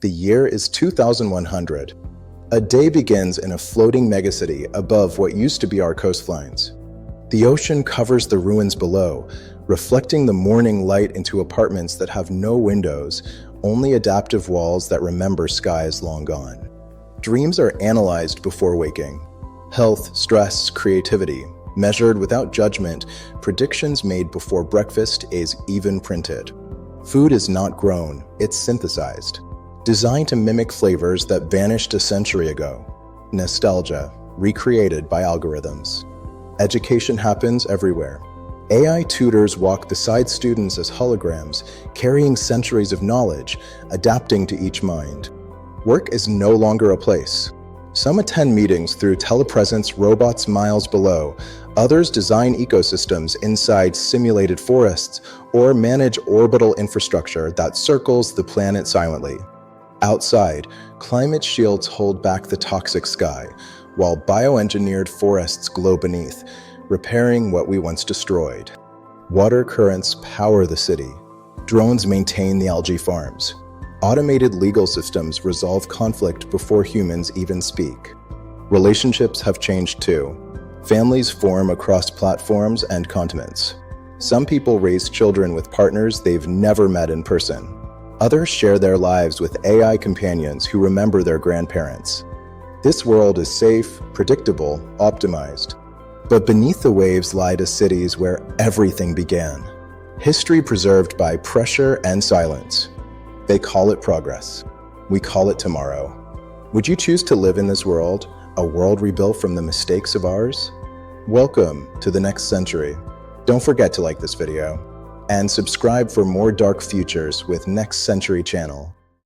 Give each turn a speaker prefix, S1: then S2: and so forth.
S1: The year is 2100. A day begins in a floating megacity above what used to be our coastlines. The ocean covers the ruins below, reflecting the morning light into apartments that have no windows, only adaptive walls that remember skies long gone. Dreams are analyzed before waking. Health, stress, creativity, measured without judgment, predictions made before breakfast is even printed. Food is not grown, it's synthesized. Designed to mimic flavors that vanished a century ago. Nostalgia, recreated by algorithms. Education happens everywhere. AI tutors walk beside students as holograms, carrying centuries of knowledge, adapting to each mind. Work is no longer a place. Some attend meetings through telepresence robots miles below. Others design ecosystems inside simulated forests or manage orbital infrastructure that circles the planet silently. Outside, climate shields hold back the toxic sky, while bioengineered forests glow beneath, repairing what we once destroyed. Water currents power the city. Drones maintain the algae farms. Automated legal systems resolve conflict before humans even speak. Relationships have changed too. Families form across platforms and continents. Some people raise children with partners they've never met in person. Others share their lives with AI companions who remember their grandparents. This world is safe, predictable, optimized. But beneath the waves lie the cities where everything began. History preserved by pressure and silence. They call it progress. We call it tomorrow. Would you choose to live in this world, a world rebuilt from the mistakes of ours? Welcome to the next century. Don't forget to like this video and subscribe for more dark futures with Next Century channel.